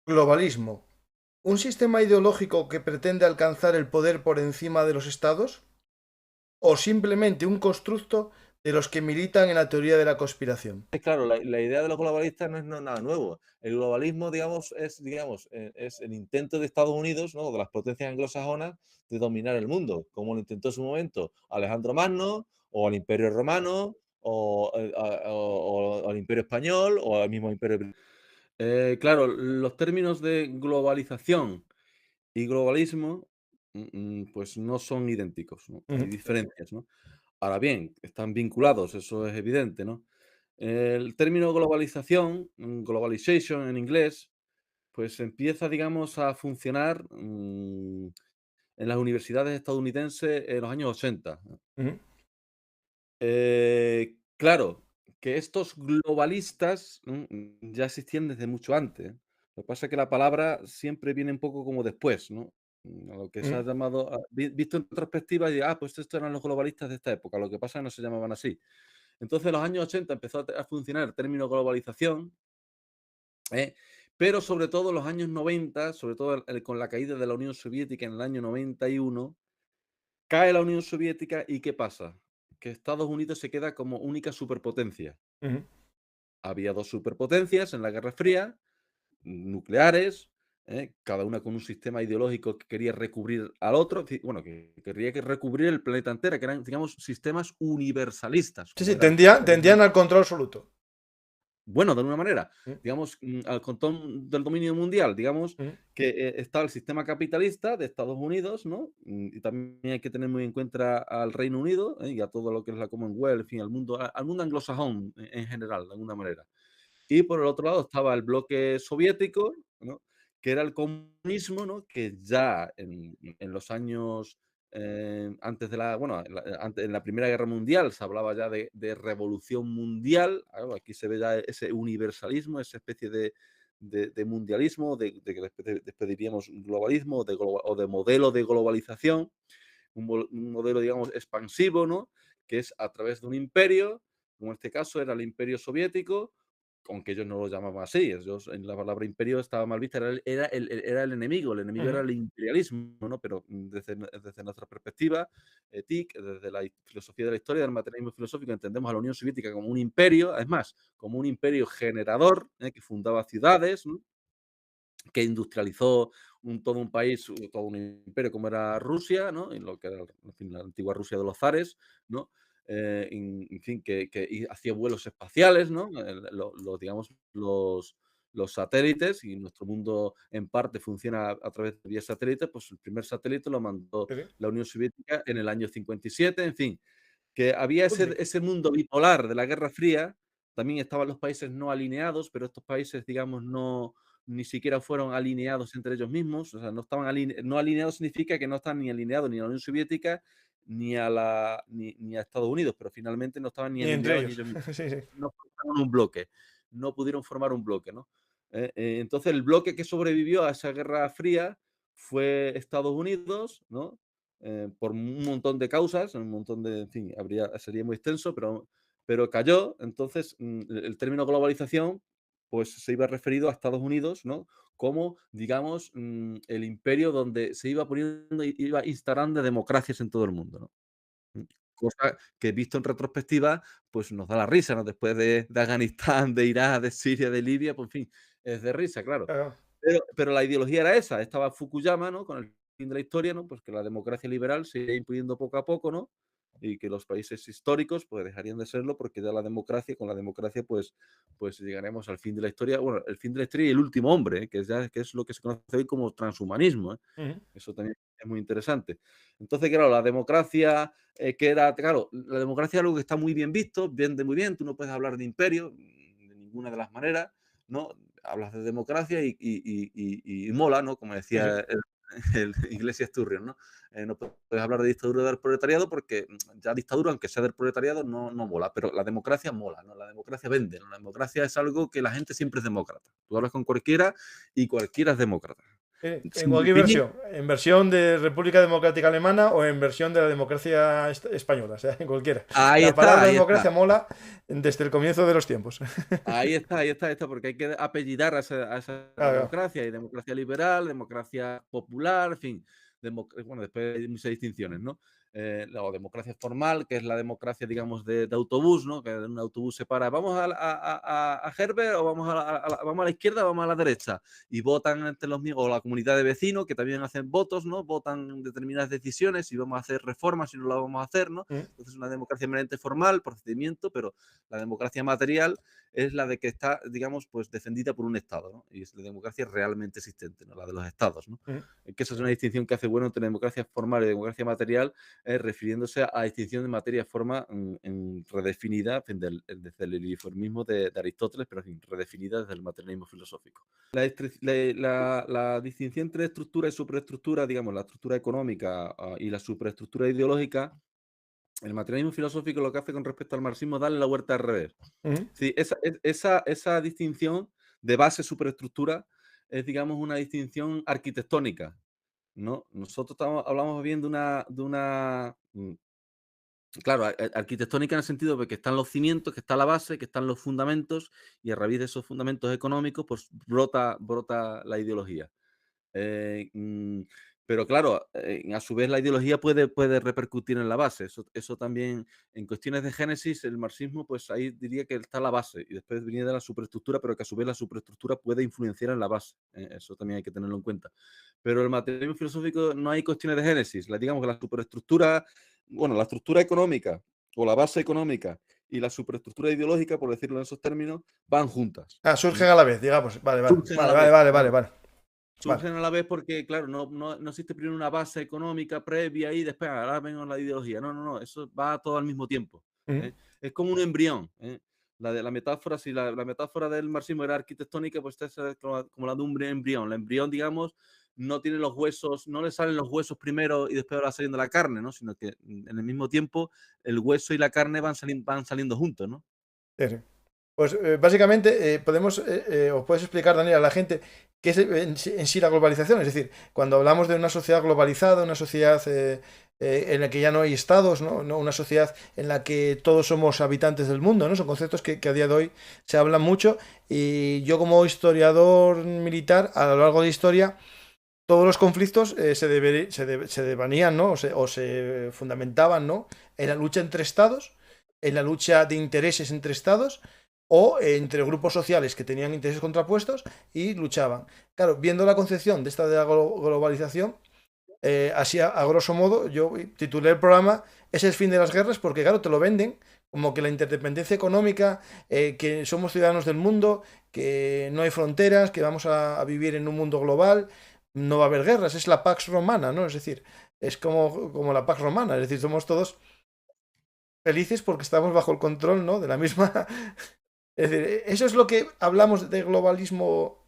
Globalismo. ¿Un sistema ideológico que pretende alcanzar el poder por encima de los estados? ¿O simplemente un constructo de los que militan en la teoría de la conspiración? Claro, la idea de los globalistas no es nada nuevo. El globalismo, es el intento de Estados Unidos, ¿no? De las potencias anglosajonas, de dominar el mundo, como lo intentó en su momento Alejandro Magno, o el Imperio Romano, o el Imperio Español, o el mismo Imperio claro, los términos de globalización y globalismo, pues no son idénticos, ¿no? Hay Ujú, diferencias, ¿no? Ahora bien, están vinculados, eso es evidente, ¿no? El término globalización, globalization en inglés, pues empieza, digamos, a funcionar, en las universidades estadounidenses en los años 80. ujú, Claro, que estos globalistas, ya existían desde mucho antes. Lo que pasa es que la palabra siempre viene un poco como después, ¿no? A lo que se ujú, ha llamado, visto en retrospectiva, y pues estos eran los globalistas de esta época. Lo que pasa es que no se llamaban así. Entonces, en los años 80 empezó a funcionar el término globalización, ¿eh? Pero sobre todo en los años 90, sobre todo con la caída de la Unión Soviética en el año 91, cae la Unión Soviética y ¿qué pasa? Que Estados Unidos se queda como única superpotencia. ujú. Había dos superpotencias en la Guerra Fría, nucleares, cada una con un sistema ideológico que quería recubrir al otro, bueno, que quería que recubrir el planeta entero, que eran, digamos, sistemas universalistas, Sí, como sí, eran tendían al control absoluto. bueno, de alguna manera, Ujú, digamos, al control del dominio mundial, digamos ujú, que está el sistema capitalista de Estados Unidos, ¿no? Y también hay que tener muy en cuenta al Reino Unido, y a todo lo que es la Commonwealth, en fin, al mundo anglosajón en general, de alguna manera. Y por el otro lado estaba el bloque soviético, ¿no? Que era el comunismo, ¿no? Que ya en los años, antes de la bueno, en la Primera Guerra Mundial se hablaba ya de revolución mundial. Claro, aquí se ve ya ese universalismo, esa especie de mundialismo, de que después diríamos globalismo, o de modelo de globalización, un modelo, digamos, expansivo, ¿no? Que es a través de un imperio, como en este caso era el Imperio Soviético, aunque ellos no lo llamaban así, ellos en la palabra imperio estaba mal vista, era el enemigo era ujú. el imperialismo, ¿no? Pero desde nuestra perspectiva, TIC, desde la filosofía de la historia, del materialismo filosófico, entendemos a la Unión Soviética como un imperio, es más, como un imperio generador, que fundaba ciudades, ¿no? Que industrializó todo un país, todo un imperio como era Rusia, ¿no? En lo que era, en fin, la antigua Rusia de los zares, ¿no? En fin, que hacía vuelos espaciales, ¿no? Digamos, los satélites, y nuestro mundo en parte funciona a través de vía satélite, pues el primer satélite lo mandó Sí, sí. la Unión Soviética en el año 57, en fin, que había ese, Sputnik. ese mundo bipolar de la Guerra Fría. También estaban los países no alineados, pero estos países, digamos, no, ni siquiera fueron alineados entre ellos mismos. O sea, no estaban no alineados significa que no están ni alineados ni a la Unión Soviética ni a Estados Unidos, pero finalmente no estaban ni Ni entre alineados ni ellos. ellos mismos. Sí, sí. No formaron un bloque, no pudieron formar un bloque, ¿no? Entonces, el bloque que sobrevivió a esa Guerra Fría fue Estados Unidos, ¿no? Por un montón de causas, un montón de, en fin, sería muy extenso, pero cayó. Entonces, el término globalización, pues se iba referido a Estados Unidos, ¿no? Como, digamos, el imperio donde se iba poniendo, iba instalando democracias en todo el mundo, ¿no? Cosa que visto en retrospectiva, pues nos da la risa, ¿no? Después de Afganistán, de Irak, de Siria, de Libia, pues en fin, es de risa, claro. Claro. Pero la ideología era esa, estaba Fukuyama, ¿no? Con el fin de la historia, ¿no? Pues que la democracia liberal se iba imponiendo poco a poco, ¿no? Y que los países históricos, pues dejarían de serlo porque ya con la democracia, pues llegaremos al fin de la historia, bueno, el fin de la historia y el último hombre, que es lo que se conoce hoy como transhumanismo, ¿eh? Ujú. Eso también es muy interesante. Entonces, claro, la democracia, que era, claro, la democracia es algo que está muy bien visto, vende muy bien, tú no puedes hablar de imperio, de ninguna de las maneras, ¿no? Hablas de democracia y mola, ¿no? Como Sí, sí. decía el Iglesias Turrión, ¿no? No puedes hablar de dictadura del proletariado porque ya dictadura, aunque sea del proletariado, no mola, pero la democracia mola, ¿no? La democracia vende, ¿no? La democracia es algo que la gente siempre es demócrata. Tú hablas con cualquiera y cualquiera es demócrata. En Sin cualquier definir, versión, en versión de República Democrática Alemana o en versión de la democracia española, o sea, en cualquiera. ahí La está, palabra ahí está. democracia mola desde el comienzo de los tiempos. Ahí está, porque hay que apellidar a esa Claro, democracia. Hay democracia liberal, democracia popular, en fin. Bueno, después hay muchas distinciones, ¿no? La democracia formal, que es la democracia, digamos, de autobús, ¿no? Que en un autobús se para, ¿vamos a Herbert o vamos a la izquierda o vamos a la derecha? Y votan entre los mismos, o la comunidad de vecinos, que también hacen votos, ¿no? Votan determinadas decisiones, si vamos a hacer reformas, si no las vamos a hacer, ¿no? claro. Entonces, una democracia meramente formal, procedimiento, pero la democracia material es la de que está, digamos, pues defendida por un Estado, ¿no? Y es la democracia realmente existente, ¿no? La de los Estados, ¿no? Que esa es una distinción que hace bueno entre democracia formal y democracia material, refiriéndose a la distinción de materia y forma redefinida desde el uniformismo de Aristóteles, pero en fin, redefinida desde el materialismo filosófico. La distinción entre estructura y superestructura, digamos, la estructura económica y la superestructura ideológica, el materialismo filosófico lo que hace con respecto al marxismo es darle la vuelta al revés. Sí, esa distinción de base superestructura es, digamos, una distinción arquitectónica, ¿no? Nosotros hablamos bien claro, arquitectónica en el sentido de que están los cimientos, que está la base, que están los fundamentos, y a raíz de esos fundamentos económicos, pues brota la ideología. Eh, mm, pero claro, a su vez la ideología puede repercutir en la base. Eso también, en cuestiones de génesis, el marxismo, pues ahí diría que está la base y después viene de la superestructura, pero que a su vez la superestructura puede influenciar en la base. Eso también hay que tenerlo en cuenta. Pero el materialismo filosófico no hay cuestiones de génesis. Digamos que la superestructura, bueno, la estructura económica o la base económica y la superestructura ideológica, por decirlo en esos términos, van juntas. Ah, surgen a la vez, digamos. Vale, vale. Surgen a Vale, la vale, vez, vale, vale, claro. vale. Vale. Surgen a la vez porque, claro, no existe primero una base económica previa y después ahora vengo la ideología. No, eso va todo al mismo tiempo. Ujú. ¿Eh? Es como un embrión. ¿Eh? La metáfora, si la metáfora del marxismo era arquitectónica, pues esta es como la de un embrión. El embrión, digamos, no tiene los huesos, no le salen los huesos primero y después va saliendo la carne, ¿no? Sino que en el mismo tiempo el hueso y la carne van saliendo juntos, ¿no? Sí, sí. Pues básicamente podemos, o puedes explicar, Daniel, a la gente qué es en sí la globalización. Es decir, cuando hablamos de una sociedad globalizada, una sociedad en la que ya no hay estados, ¿no? Una sociedad en la que todos somos habitantes del mundo, ¿no? Son conceptos que a día de hoy se hablan mucho. Y yo como historiador militar, a lo largo de la historia, todos los conflictos se devanían, ¿no? O se fundamentaban, ¿no? En la lucha entre estados, en la lucha de intereses entre estados o entre grupos sociales que tenían intereses contrapuestos y luchaban. Claro, viendo la concepción de esta de la globalización, así a grosso modo, yo titulé el programa "Es el fin de las guerras" porque, claro, te lo venden como que la interdependencia económica, que somos ciudadanos del mundo, que no hay fronteras, que vamos a vivir en un mundo global, no va a haber guerras, es la Pax Romana, ¿no? Es decir, es como la Pax Romana, es decir, somos todos felices porque estamos bajo el control, ¿no? De la misma... Es decir, eso es lo que hablamos de globalismo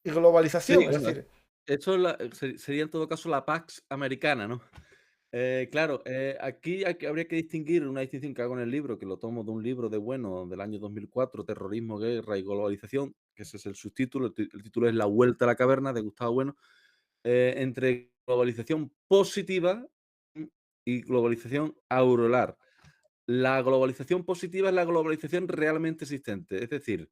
y globalización, Sí, es bueno, decir... eso sería en todo caso la Pax americana, ¿no? Claro, aquí habría que distinguir una distinción que hago en el libro, que lo tomo de un libro de bueno del año 2004, Terrorismo, Guerra y Globalización, que ese es el subtítulo, el título es La Vuelta a la Caverna, de Gustavo Bueno, entre globalización positiva y globalización aurolar. La globalización positiva es la globalización realmente existente, es decir,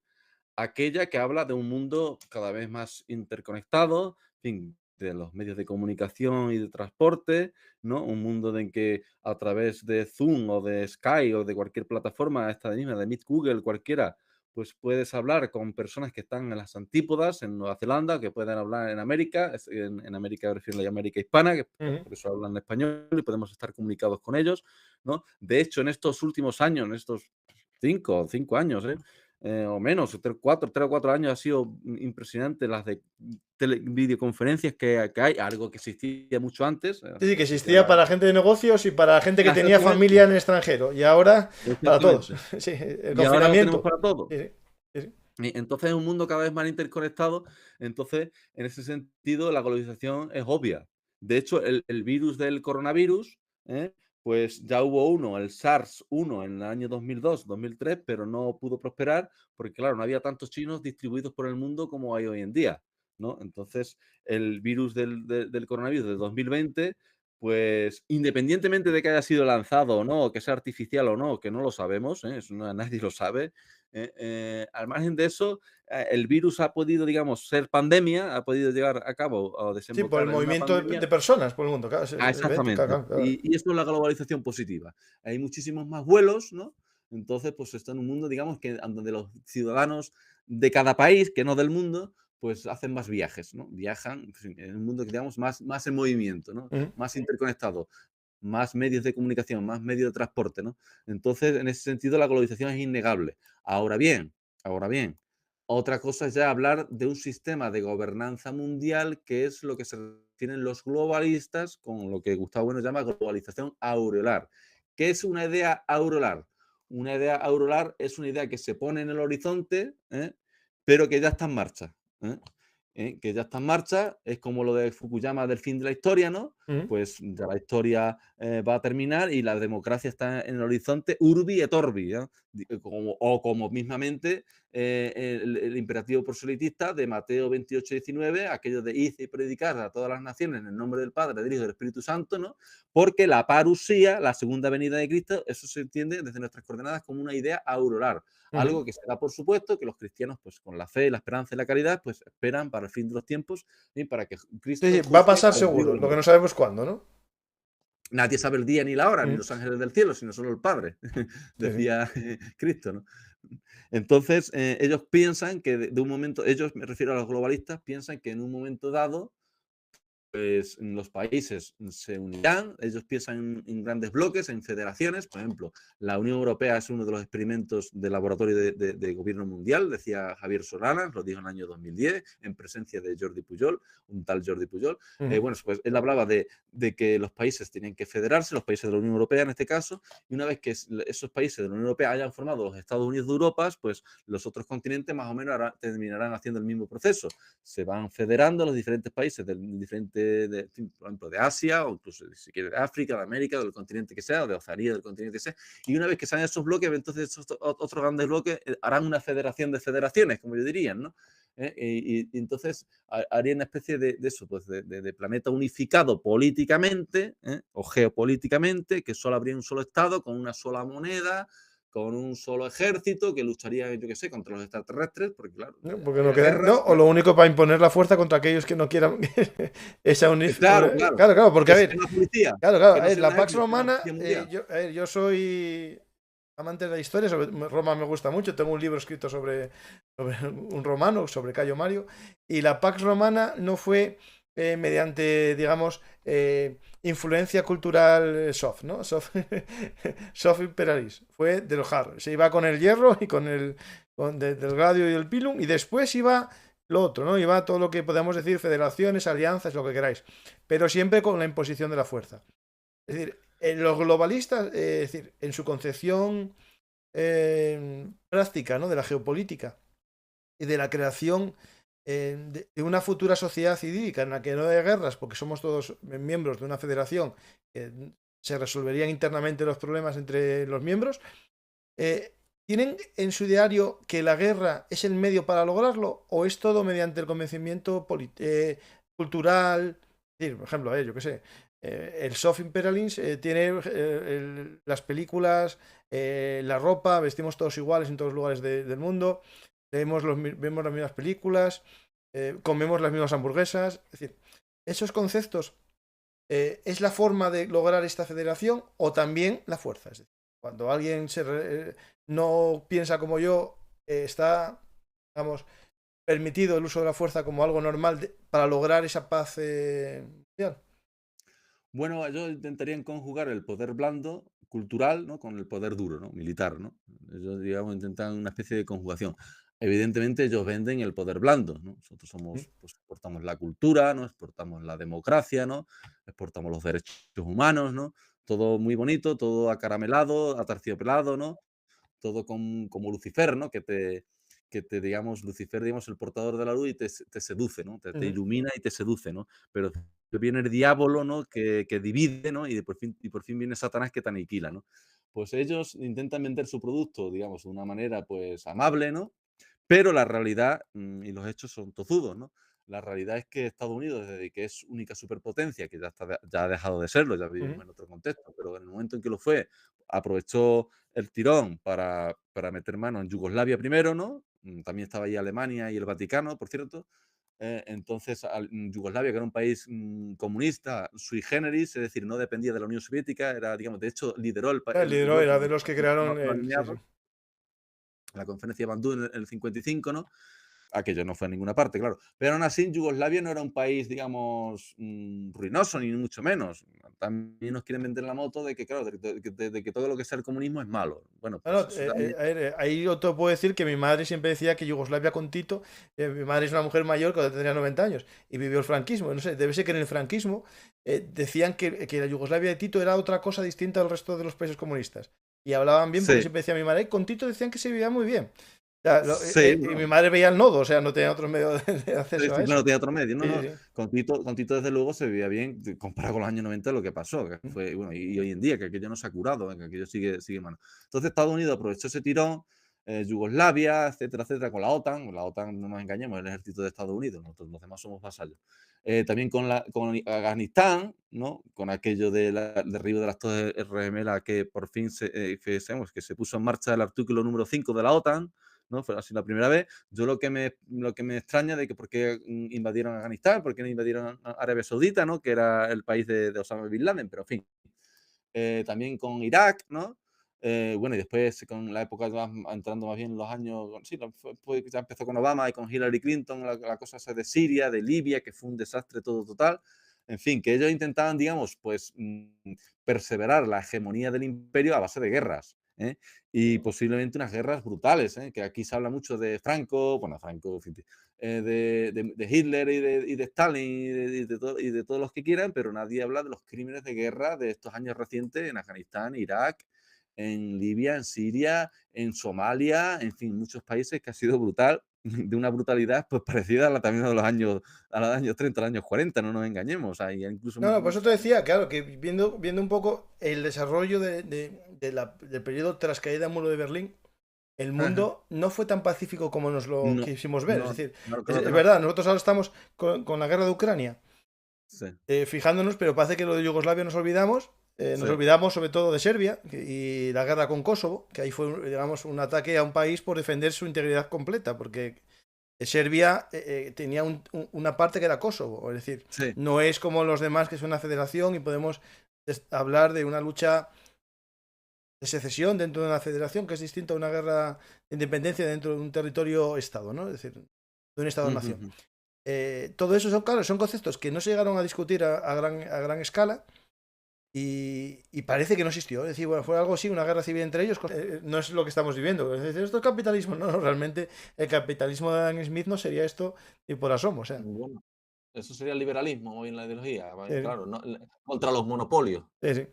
aquella que habla de un mundo cada vez más interconectado, en fin, de los medios de comunicación y de transporte, ¿no? Un mundo en que a través de Zoom o de Skype o de cualquier plataforma, esta misma, de Meet Google, cualquiera, pues puedes hablar con personas que están en las antípodas, en Nueva Zelanda, que pueden hablar en América, en América me refiero a la América hispana, que Ujú. por eso hablan español y podemos estar comunicados con ellos, ¿no? De hecho, en estos últimos años, en estos cinco años, o menos, 3 o 4 años ha sido impresionante las de videoconferencias que hay, algo que existía mucho antes, Sí, sí, que existía existía para gente de negocios y para gente que tenía familia exactamente, en el extranjero. Y ahora para todos. exactamente. Sí, el Y ahora lo tenemos confinamiento. para todo. Sí, sí, sí, sí. Y entonces es un mundo cada vez más interconectado, entonces en ese sentido la globalización es obvia. De hecho, el virus del coronavirus, ¿eh? Pues ya hubo uno, el SARS-1 en el año 2002, 2003, pero no pudo prosperar porque, claro, no había tantos chinos distribuidos por el mundo como hay hoy en día. ¿no? Entonces, el virus del coronavirus de 2020, pues independientemente de que haya sido lanzado o no, que sea artificial o no, que no lo sabemos, eso nadie lo sabe, al margen de eso, el virus ha podido, digamos, ser pandemia, ha podido llegar a cabo o Sí, por el desembocar en una movimiento de pandemia. personas por el mundo, claro, es evidente, Exactamente. claro, claro. Y esto es la globalización positiva. Hay muchísimos más vuelos, ¿no? Entonces, pues está en un mundo, digamos, que donde los ciudadanos de cada país, que no del mundo, pues hacen más viajes, ¿no? Viajan en fin, en un mundo que digamos más en movimiento, ¿no? Ujú. Más interconectado, más medios de comunicación, más medios de transporte, ¿no? Entonces, en ese sentido, la globalización es innegable. Ahora bien, ahora bien, otra cosa es ya hablar de un sistema de gobernanza mundial, que es lo que se refieren los globalistas con lo que Gustavo Bueno llama globalización aureolar. ¿Qué es una idea aureolar? Una idea aureolar es una idea que se pone en el horizonte, pero que ya está en marcha. ¿Eh? Que ya está en marcha, es como lo de Fukuyama del fin de la historia, ¿no? Ujú. Pues ya la historia va a terminar y la democracia está en el horizonte urbi et orbi, ¿no? O como mismamente el imperativo proselitista de Mateo 28-19, aquello de id y predicar a todas las naciones en el nombre del Padre, del Hijo y del Espíritu Santo, ¿no? Porque la parusía, la segunda venida de Cristo, eso se entiende desde nuestras coordenadas como una idea auroral, Ujú. algo que se da por supuesto que los cristianos, pues con la fe, la esperanza y la caridad, pues esperan para el fin de los tiempos y para que Sí, Cristo sí, va a juzgue pasar a los vivos seguro, y los lo que no muertos. sabemos cuándo, ¿no? Nadie sabe el día ni la hora, ni Ujú. los ángeles del cielo, sino solo el Padre, Sí, sí. decía Cristo, ¿no? Entonces, ellos piensan que de un momento, ellos, me refiero a los globalistas, piensan que en un momento dado pues los países se unirán, ellos piensan en grandes bloques, en federaciones, por ejemplo, la Unión Europea es uno de los experimentos de laboratorio de gobierno mundial, decía Javier Solanas, lo dijo en el año 2010, en presencia de Jordi Pujol, un tal Jordi Pujol. Ujú. Bueno, pues él hablaba de que los países tenían que federarse, los países de la Unión Europea en este caso, y una vez que esos países de la Unión Europea hayan formado los Estados Unidos de Europa, pues los otros continentes más o menos terminarán haciendo el mismo proceso, se van federando los diferentes países del diferente, por ejemplo, de Asia, o incluso si quiere de África, de América, del continente que sea, o de Oceanía, del continente que sea, y una vez que sean esos bloques, entonces esos otros grandes bloques harán una federación de federaciones, como yo dirían, ¿no? Y entonces haría una especie de eso, pues de planeta unificado políticamente, o geopolíticamente, que solo habría un solo Estado con una sola moneda, con un solo ejército que lucharía, yo qué sé, contra los extraterrestres, porque claro, ¿No? Porque no habría queda, ¿no? guerras, O ¿no? lo único para imponer la fuerza contra aquellos que no quieran esa Claro, claro. Claro, claro, porque Que a sea ver, una policía, claro, claro, que a no ver, sea un la Pax ejército, que sea una Romana, policía mundial. a ver, yo soy amante de la historia, Roma me gusta mucho, tengo un libro escrito sobre un romano, sobre Cayo Mario, y la Pax Romana no fue mediante, digamos, influencia cultural soft, ¿no? Soft, soft imperialis, fue de los hard, se iba con el hierro y con del gladio y el pilum, y después iba lo otro, ¿no? Iba todo lo que podemos decir, federaciones, alianzas, lo que queráis, pero siempre con la imposición de la fuerza. Es decir, los globalistas, es decir, en su concepción práctica, ¿no? De la geopolítica y de la creación de una futura sociedad idílica en la que no hay guerras, porque somos todos miembros de una federación, se resolverían internamente los problemas entre los miembros, ¿tienen en su ideario que la guerra es el medio para lograrlo o es todo mediante el convencimiento cultural? Es decir, por ejemplo, yo qué sé, el soft imperialism tiene las películas, la ropa, vestimos todos iguales en todos los lugares del mundo, vemos las mismas películas, comemos las mismas hamburguesas. Es decir, esos conceptos es la forma de lograr esta federación o también la fuerza. Es decir, cuando alguien no piensa como yo, está, digamos, permitido el uso de la fuerza como algo normal para lograr esa paz mundial. Bueno, ellos intentarían conjugar el poder blando, cultural, ¿no? Con el poder duro, ¿no? Militar, ¿no? Ellos, digamos, intentan una especie de conjugación. Evidentemente, ellos venden el poder blando, ¿no? Nosotros ¿Mm? somos, pues, exportamos la cultura, ¿no? Exportamos la democracia, ¿no? Exportamos los derechos humanos, ¿no? Todo muy bonito, todo acaramelado, aterciopelado, ¿no? Todo como Lucifer, ¿no? Digamos, Lucifer, digamos, el portador de la luz y te seduce, ¿no? Te Ujú. ilumina y te seduce, ¿no? Pero viene el diablo, ¿no? Que divide, ¿no? Y por fin viene Satanás que te aniquila, ¿no? Pues ellos intentan vender su producto, digamos, de una manera, pues, amable, ¿no? Pero la realidad y los hechos son tozudos, ¿no? La realidad es que Estados Unidos, desde que es única superpotencia, que ya ha dejado de serlo, ya vivimos Ujú. en otro contexto, pero en el momento en que lo fue, aprovechó el tirón para meter mano en Yugoslavia primero, ¿no? También estaba ahí Alemania y el Vaticano, por cierto. Entonces, Yugoslavia, que era un país comunista, sui generis, es decir, no dependía de la Unión Soviética, era, digamos, de hecho, lideró El el libro era bloque de los que crearon no el. Sí, sí. alineado, la conferencia de Bandung en el 55, ¿no? Aquello no fue a ninguna parte, claro. Pero aún así, Yugoslavia no era un país, digamos, ruinoso, ni mucho menos. También nos quieren vender la moto de que, claro, de que todo lo que sea el comunismo es malo. Bueno, No, pues no, eso también. a ver, ahí yo te puedo decir que mi madre siempre decía que Yugoslavia con Tito, mi madre es una mujer mayor cuando tendría 90 años y vivió el franquismo. No sé, debe ser que en el franquismo decían que la Yugoslavia de Tito era otra cosa distinta al resto de los países comunistas. Y hablaban bien porque Sí, siempre decía mi madre, con Tito decían que se vivía muy bien. O sea, sí, y mi bueno, madre veía el nodo, o sea, no tenía otro medio de sí, acceso a sí, eso. claro, tiene otro medio. No, Sí, no, sí, con Tito, desde luego, se vivía bien comparado con los años 90 lo que pasó, que sí. fue, bueno, y hoy en día, que aquello no se ha curado, que aquello sigue mano. Entonces, Estados Unidos aprovechó ese tirón, Yugoslavia, etcétera, con la OTAN, no nos engañemos, es el ejército de Estados Unidos, nosotros los demás somos vasallos. También con Afganistán, ¿no? Con aquello del derribo de las torres gemelas que por fin que se puso en marcha el artículo número 5 de la OTAN, ¿no? Fue así la primera vez. Yo lo que me extraña de que por qué invadieron Afganistán, por qué no invadieron Arabia Saudita, ¿no? Que era el país de Osama Bin Laden, pero en fin. También con Irak, ¿no? Bueno, y después con la época, entrando más bien en los años, sí, ya empezó con Obama y con Hillary Clinton, la cosa esa de Siria, de Libia, que fue un desastre todo total. En fin, que ellos intentaban, digamos, pues perseverar la hegemonía del imperio a base de guerras. ¿Eh? Y posiblemente unas guerras brutales, ¿eh? Que aquí se habla mucho de Franco, bueno, Franco, en fin, de Hitler y de Stalin y de todos los que quieran, pero nadie habla de los crímenes de guerra de estos años recientes en Afganistán, Irak, en Libia, en Siria, en Somalia, en fin, muchos países que ha sido brutal, de una brutalidad pues parecida a la también a los años 30, a los años 40, no nos engañemos, o sea, incluso No, no, por eso te decía, claro, que viendo un poco el desarrollo del periodo tras caída del muro de Berlín, el mundo no fue tan pacífico como nos lo no, quisimos ver. Es no, decir, claro, es, claro que es no. verdad, nosotros ahora estamos con la guerra de Ucrania, Sí, fijándonos, pero parece que lo de Yugoslavia sí. nos olvidamos sobre todo de Serbia y la guerra con Kosovo, que ahí fue, digamos, un ataque a un país por defender su integridad completa, porque Serbia tenía una parte que era Kosovo, es decir, Sí. no es como los demás que es una federación y podemos hablar de una lucha de secesión dentro de una federación que es distinta a una guerra de independencia dentro de un territorio-estado, ¿no? Es decir, de un estado-nación. Ujú. Todo eso son, claro, son conceptos que no se llegaron a discutir a gran escala y parece que no existió. Es decir, bueno, fue algo así, una guerra civil entre ellos. No es lo que estamos viviendo. Es decir, esto es capitalismo. No, no, realmente el capitalismo de Adam Smith no sería esto y por asomo. O sea, Bueno, eso sería el liberalismo hoy en la ideología, sí, claro, contra los monopolios. sí, sí.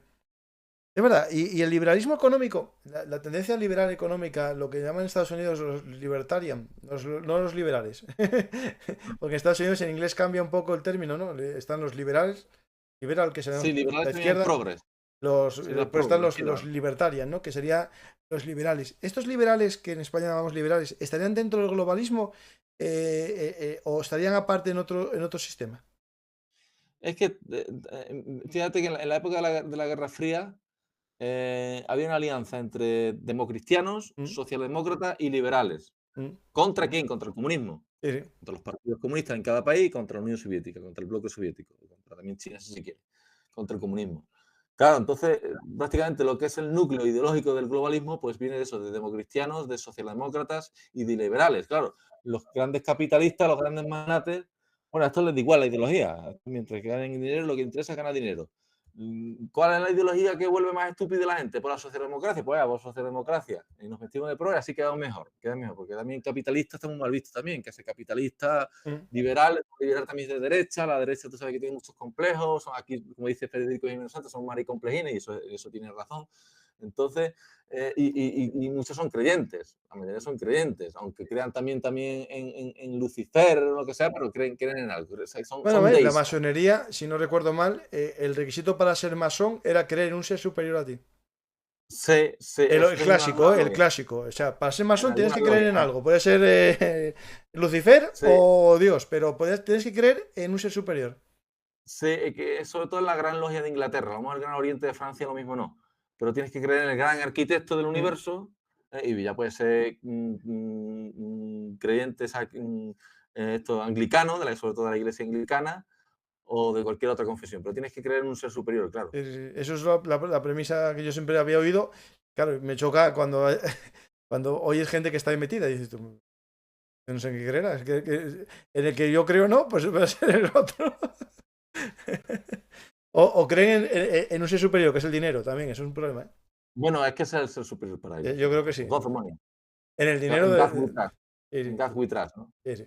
Es verdad, y el liberalismo económico, la tendencia liberal económica, lo que llaman en Estados Unidos los libertarian, no los liberales, porque en Estados Unidos en inglés cambia un poco el término, ¿no? Están los liberales, liberal, que serán Sí, liberales la también es izquierda, progres. Sería después están progres, los izquierda. libertarian, ¿no? Que serían los liberales. Estos liberales, que en España llamamos liberales, ¿estarían dentro del globalismo o estarían aparte en otro sistema? Es que, fíjate que en la época de la Guerra Fría, había una alianza entre democristianos, ¿Mm? socialdemócratas y liberales. ¿Mm? ¿Contra quién? Contra el comunismo. Sí, sí. Contra los partidos comunistas en cada país, contra la Unión Soviética, contra el bloque soviético, contra también China si se quiere, contra el comunismo. Claro, entonces, prácticamente lo que es el núcleo ideológico del globalismo, pues viene de eso, de democristianos, de socialdemócratas y de liberales. Claro, los grandes capitalistas, los grandes magnates, bueno, a estos les da igual la ideología, mientras que ganen dinero, lo que interesa es ganar dinero. ¿Cuál es la ideología que vuelve más estúpida a la gente? ¿Por la socialdemocracia? Pues por socialdemocracia. Y nos vestimos de pro y así queda mejor, porque también capitalista está muy mal visto también, que ese capitalista ¿Mm? liberal también es de derecha, la derecha tú sabes que tiene muchos complejos, son aquí, como dice Federico Jiménez Santos, son maricomplejines y eso tiene razón. Entonces, y muchos son creyentes, la mayoría son creyentes, aunque crean también en Lucifer o lo que sea, pero creen en algo, o sea, son, Bueno, son la deístas. masonería, si no recuerdo mal, el requisito para ser masón era creer en un ser superior a ti. El, eso el es clásico, una el logia. clásico. O sea, para ser En masón tienes alguna que creer en logia. algo. Puede ser Lucifer Sí, o Dios, pero tienes que creer en un ser superior. sí, que sobre todo en la Gran Logia de Inglaterra. Vamos al Gran Oriente de Francia, lo mismo no. Pero tienes que creer en el gran arquitecto del Mm. universo, y ya puede ser creyente, esto, anglicano, sobre todo de la iglesia anglicana, o de cualquier otra confesión. Pero tienes que creer en un ser superior, claro. Eso es la premisa que yo siempre había oído. Claro, me choca cuando, cuando oyes gente que está ahí metida y dices tú, "Yo no sé en qué creerás. En el que yo creo no, pues va a ser el otro. O creen en un ser superior, que es el dinero también, eso es un problema. ¿Eh? Bueno, es que ese es el ser superior para ellos. Yo creo que sí. God of money. En el dinero In God we trust. sí, In sí, God we trust, ¿no? sí, sí.